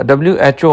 WHO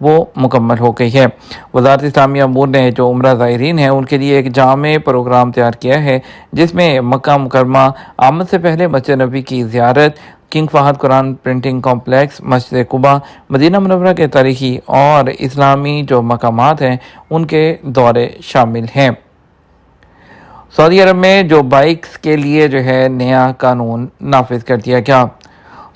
وہ مکمل ہو گئی ہے۔ وزارت اسلامی امور نے جو عمرہ زائرین ہیں ان کے لیے ایک جامع پروگرام تیار کیا ہے، جس میں مکہ مکرمہ آمد سے پہلے مسجد نبوی کی زیارت، کنگ فہد قرآن پرنٹنگ کمپلیکس، مسجد قباء، مدینہ منورہ کے تاریخی اور اسلامی جو مقامات ہیں ان کے دورے شامل ہیں۔ سعودی عرب میں جو بائکس کے لیے جو ہے نیا قانون نافذ کر دیا گیا۔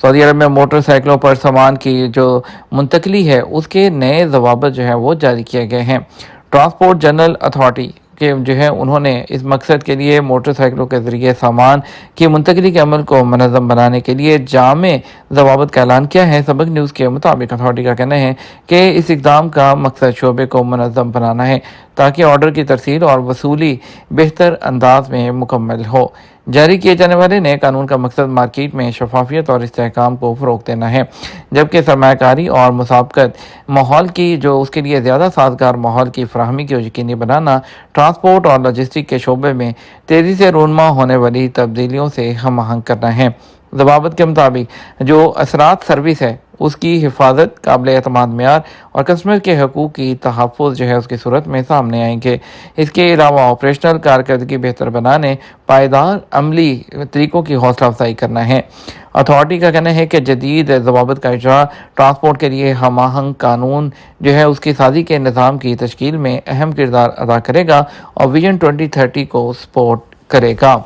سعودی عرب میں موٹر سائیکلوں پر سامان کی جو منتقلی ہے اس کے نئے ضوابط جو ہے وہ جاری کیے گئے ہیں۔ ٹرانسپورٹ جنرل اتھارٹی کے جو ہے انہوں نے اس مقصد کے لیے موٹر سائیکلوں کے ذریعے سامان کی منتقلی کے عمل کو منظم بنانے کے لیے جامع ضوابط کا اعلان کیا ہے۔ سبق نیوز کے مطابق اتھارٹی کا کہنا ہے کہ اس اقدام کا مقصد شعبے کو منظم بنانا ہے تاکہ آرڈر کی ترسیل اور وصولی بہتر انداز میں مکمل ہو۔ جاری کیے جانے والے نئے قانون کا مقصد مارکیٹ میں شفافیت اور استحکام کو فروغ دینا ہے، جبکہ سرمایہ کاری اور مسابقت ماحول کی جو اس کے لیے زیادہ سازگار ماحول کی فراہمی کو یقینی بنانا، ٹرانسپورٹ اور لاجسٹک کے شعبے میں تیزی سے رونما ہونے والی تبدیلیوں سے ہم آہنگ کرنا ہے۔ ضوابط کے مطابق جو اثرات سروس ہے اس کی حفاظت، قابل اعتماد معیار اور کسٹمر کے حقوق کی تحفظ جو ہے اس کی صورت میں سامنے آئیں گے۔ اس کے علاوہ آپریشنل کارکردگی بہتر بنانے، پائیدار عملی طریقوں کی حوصلہ افزائی کرنا ہے۔ اتھارٹی کا کہنا ہے کہ جدید ضوابط کا اجرا ٹرانسپورٹ کے لیے ہم آہنگ قانون جو ہے اس کی سازی کے نظام کی تشکیل میں اہم کردار ادا کرے گا اور ویژن 2030 کو سپورٹ کرے گا۔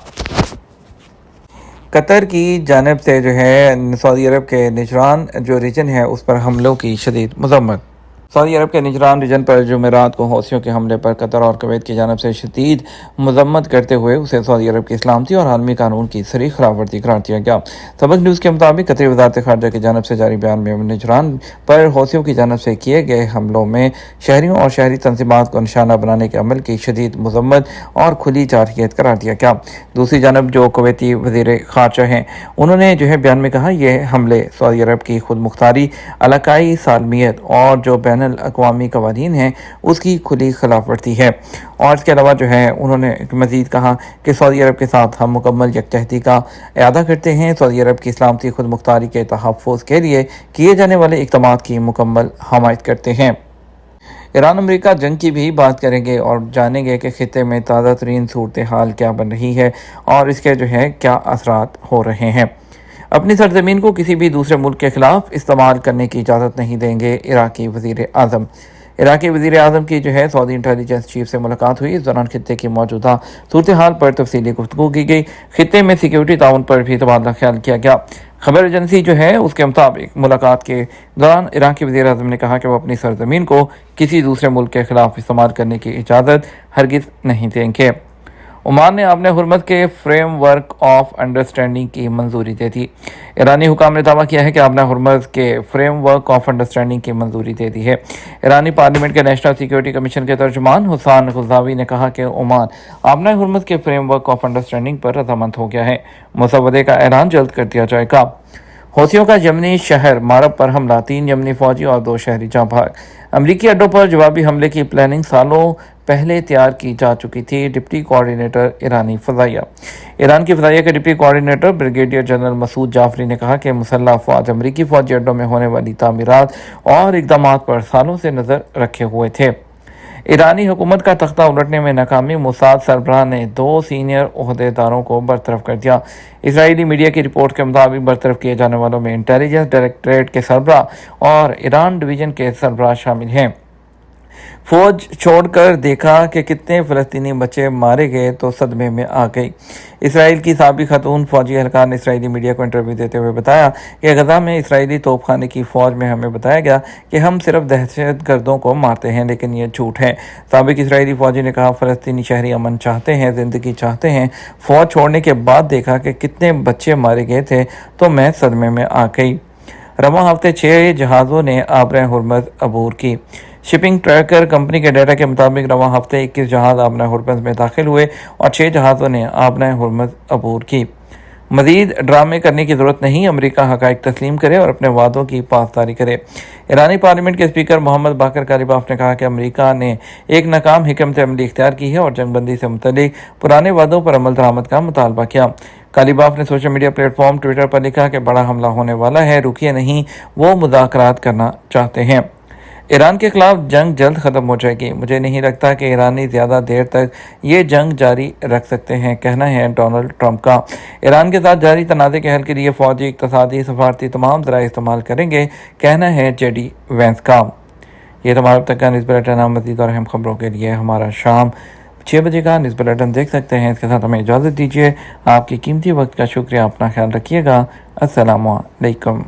قطر کی جانب سے جو ہے سعودی عرب کے نجران جو ریجن ہے اس پر حملوں کی شدید مذمت۔ سعودی عرب کے نجران ریجن پر جمعرات کو حوثیوں کے حملے پر قطر اور کویت کی جانب سے شدید مذمت کرتے ہوئے اسے سعودی عرب کی سلامتی اور عالمی قانون کی صریح خلاف ورزی قرار دیا گیا۔ سبق نیوز کے مطابق قطری وزارت خارجہ کی جانب سے جاری بیان میں نجران پر حوثیوں کی جانب سے کیے گئے حملوں میں شہریوں اور شہری تنظیمات کو نشانہ بنانے کے عمل کی شدید مذمت اور کھلی جارحیت قرار دیا گیا۔ دوسری جانب جو کویتی وزیر خارجہ ہیں انہوں نے جو ہے بیان میں کہا یہ حملے سعودی عرب کی خود مختاری، علاقائی سالمیت اور جو بین الاقوامی قوانین ہیں اس کی کھلی خلاف ورزی ہے۔ اور اس کے علاوہ جو ہے انہوں نے مزید کہا کہ سعودی عرب کے ساتھ ہم مکمل یکجہتی کا اعادہ کرتے ہیں، سعودی عرب کی سلامتی خود مختاری کے تحفظ کے لیے کیے جانے والے اقدامات کی مکمل حمایت کرتے ہیں۔ ایران امریکہ جنگ کی بھی بات کریں گے اور جانیں گے کہ خطے میں تازہ ترین صورتحال کیا بن رہی ہے اور اس کے جو ہے کیا اثرات ہو رہے ہیں۔ اپنی سرزمین کو کسی بھی دوسرے ملک کے خلاف استعمال کرنے کی اجازت نہیں دیں گے عراقی وزیر اعظم۔ عراقی وزیر اعظم کی جو ہے سعودی انٹیلیجنس چیف سے ملاقات ہوئی۔ اس دوران خطے کی موجودہ صورتحال پر تفصیلی گفتگو کی گئی۔ خطے میں سیکیورٹی تعاون پر بھی تبادلہ خیال کیا گیا۔ خبر ایجنسی جو ہے اس کے مطابق ملاقات کے دوران عراقی وزیر اعظم نے کہا کہ وہ اپنی سرزمین کو کسی دوسرے ملک کے خلاف استعمال کرنے کی اجازت ہرگز نہیں دیں گے۔ عمان نے آبِ حرمت کے فریم ورک آف انڈرسٹینڈنگ کی منظوری دے دی۔ ایرانی حکام نے دعویٰ کیا ہے کہ آبِ حرمت کے فریم ورک آف انڈرسٹینڈنگ کی منظوری دے دی ہے۔ ایرانی پارلیمنٹ کے نیشنل سیکیورٹی کمیشن کے ترجمان حسان غزاوی نے کہا کہ عمان آبِ حرمت کے فریم ورک آف انڈرسٹینڈنگ پر رضامند ہو گیا ہے۔ مسودے کا اعلان جلد کر دیا جائے گا۔ حوثیوں کا یمنی شہر مارب پر حملہ، 3 یمنی فوجی اور 2 شہری جاں بحق۔ امریکی اڈوں پر جوابی حملے کی پلاننگ سالوں پہلے تیار کی جا چکی تھی۔ ڈپٹی کوارڈینیٹر ایرانی فضائیہ۔ ایران کی فضائیہ کے ڈپٹی کوارڈینیٹر بریگیڈیئر جنرل مسعود جعفری نے کہا کہ مسلح افواج امریکی فوجی اڈوں میں ہونے والی تعمیرات اور اقدامات پر سالوں سے نظر رکھے ہوئے تھے۔ ایرانی حکومت کا تختہ الٹنے میں ناکامی، موساد سربراہ نے 2 سینئر عہدیداروں کو برطرف کر دیا۔ اسرائیلی میڈیا کی رپورٹ کے مطابق برطرف کیے جانے والوں میں انٹیلیجنس ڈائریکٹریٹ کے سربراہ اور ایران ڈویژن کے سربراہ شامل ہیں۔ فوج چھوڑ کر دیکھا کہ کتنے فلسطینی بچے مارے گئے تو صدمے میں آ گئی۔ اسرائیل کی سابق خاتون فوجی اہلکار نے اسرائیلی میڈیا کو انٹرویو دیتے ہوئے بتایا کہ غزہ میں اسرائیلی توپ خانے کی فوج میں ہمیں بتایا گیا کہ ہم صرف دہشت گردوں کو مارتے ہیں، لیکن یہ جھوٹ ہے۔ سابق اسرائیلی فوجی نے کہا فلسطینی شہری امن چاہتے ہیں، زندگی چاہتے ہیں۔ فوج چھوڑنے کے بعد دیکھا کہ کتنے بچے مارے گئے تھے تو میں صدمے میں آ گئی۔ رواں ہفتے 6 جہازوں نے آبرہ حرمت عبور کی۔ شپنگ ٹریکر کمپنی کے ڈیٹا کے مطابق رواں ہفتے 21 جہاز آبرہ حرمت میں داخل ہوئے اور 6 جہازوں نے آبرہ حرمت عبور کی۔ مزید ڈرامے کرنے کی ضرورت نہیں، امریکہ حقائق تسلیم کرے اور اپنے وعدوں کی پاسداری کرے۔ ایرانی پارلیمنٹ کے اسپیکر محمد باقر کالیباف نے کہا کہ امریکہ نے ایک ناکام حکمت عملی اختیار کی ہے اور جنگ بندی سے متعلق پرانے وعدوں پر عمل درآمد کا مطالبہ کیا۔ کالیباف نے social media platform Twitter پر لکھا کہ بڑا حملہ ہونے والا ہے، رکیے نہیں، وہ مذاکرات کرنا چاہتے ہیں۔ ایران کے خلاف جنگ جلد ختم ہو جائے گی، مجھے نہیں لگتا کہ ایرانی زیادہ دیر تک یہ جنگ جاری رکھ سکتے ہیں، کہنا ہے ڈونلڈ ٹرمپ کا۔ ایران کے ساتھ جاری تنازع کے حل کے لیے فوجی، اقتصادی، سفارتی تمام ذرائع استعمال کریں گے، کہنا ہے جے ڈی وینس کا۔ یہ تمہارا اب تک کا نیوز بلیٹن ہے۔ مزید اور اہم خبروں کے لیے ہمارا شام 6 بجے کا نیوز بلیٹن دیکھ سکتے ہیں۔ اس کے ساتھ ہمیں اجازت دیجیے۔ آپ کی قیمتی وقت کا شکریہ۔ اپنا خیال رکھیے گا۔ السلام علیکم۔